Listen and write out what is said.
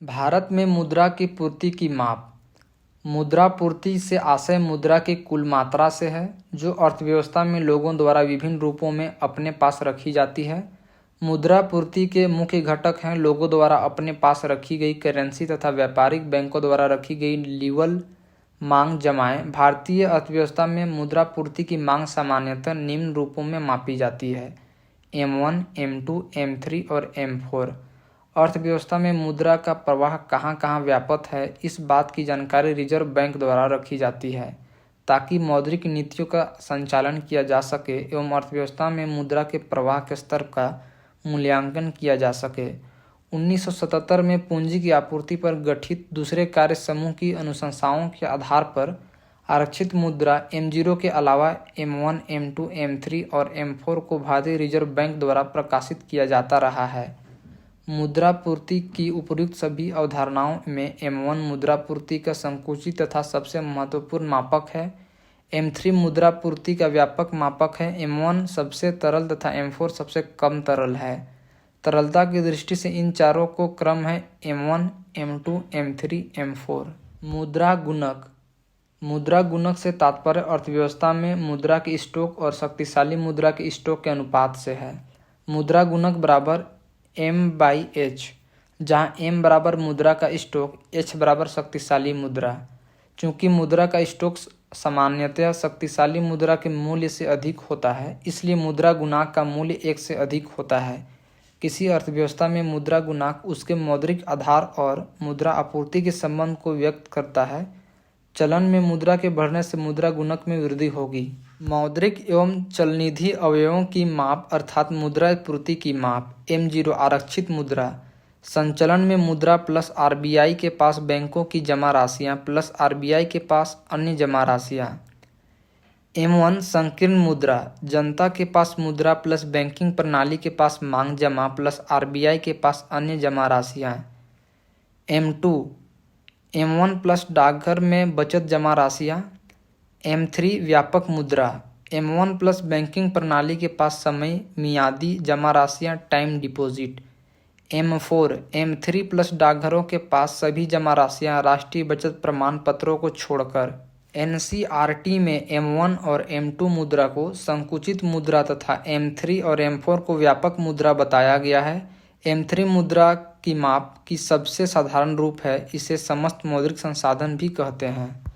भारत में मुद्रा की पूर्ति की माप। मुद्रा पूर्ति से आशय मुद्रा की कुल मात्रा से है, जो अर्थव्यवस्था में लोगों द्वारा विभिन्न रूपों में अपने पास रखी जाती है। मुद्रा पूर्ति के मुख्य घटक हैं लोगों द्वारा अपने पास रखी गई करेंसी तथा व्यापारिक बैंकों द्वारा रखी गई लीवल मांग जमाएं। भारतीय अर्थव्यवस्था में मुद्रा पूर्ति की मांग सामान्यतः निम्न रूपों में मापी जाती है: M1, M2, M3 और M4। अर्थव्यवस्था में मुद्रा का प्रवाह कहाँ कहाँ व्याप्त है, इस बात की जानकारी रिजर्व बैंक द्वारा रखी जाती है ताकि मौद्रिक नीतियों का संचालन किया जा सके एवं अर्थव्यवस्था में मुद्रा के प्रवाह के स्तर का मूल्यांकन किया जा सके। 1977 में पूंजी की आपूर्ति पर गठित दूसरे कार्य समूह की अनुशंसाओं के आधार पर आरक्षित मुद्रा M0 के अलावा M1, M2, M3 और M4 को भारतीय रिजर्व बैंक द्वारा प्रकाशित किया जाता रहा है। मुद्रा पूर्ति की उपयुक्त सभी अवधारणाओं में M1 मुद्रा पूर्ति का संकुचित तथा सबसे महत्वपूर्ण मापक है। M3 मुद्रा पूर्ति का व्यापक मापक है। M1 सबसे तरल तथा M4 सबसे कम तरल है। तरलता की दृष्टि से इन चारों को क्रम है M1, M2, M3, M4। मुद्रा गुणक। मुद्रा गुणक से तात्पर्य अर्थव्यवस्था में मुद्रा के स्टॉक और शक्तिशाली मुद्रा के स्टॉक के अनुपात से है। मुद्रा गुणक बराबर M/H, जहाँ M बराबर मुद्रा का स्टॉक, H बराबर शक्तिशाली मुद्रा। चूँकि मुद्रा का स्टॉक सामान्यतः शक्तिशाली मुद्रा के मूल्य से अधिक होता है, इसलिए मुद्रा गुणांक का मूल्य 1 से अधिक होता है। किसी अर्थव्यवस्था में मुद्रा गुणांक उसके मौद्रिक आधार और मुद्रा आपूर्ति के संबंध को व्यक्त करता है। चलन में मुद्रा के बढ़ने से मुद्रा गुणक में वृद्धि होगी। मौद्रिक एवं चलनिधि अवयवों की माप अर्थात मुद्रा पूर्ति की माप। M0 आरक्षित मुद्रा। संचलन में मुद्रा प्लस RBI के पास बैंकों की जमा राशियां प्लस RBI के पास अन्य जमा राशियां। M1 संकीर्ण मुद्रा। जनता के पास मुद्रा प्लस बैंकिंग प्रणाली के पास मांग जमा प्लस RBI के पास अन्य जमा राशियां। M2 M1 प्लस डाकघर में बचत जमा राशियां। M3 व्यापक मुद्रा। M1 प्लस बैंकिंग प्रणाली के पास समय मियादी जमा राशियां time deposit. M4 M3 plus डाकघरों के पास सभी जमा राशियां राष्ट्रीय बचत प्रमाण पत्रों को छोड़कर। NCERT में M1 और M2 मुद्रा को संकुचित मुद्रा तथा M3 और M4 को व्यापक मुद्रा बताया गया है। M3 मुद्रा की माप की सबसे साधारण रूप है, इसे समस्त मौद्रिक संसाधन भी कहते हैं।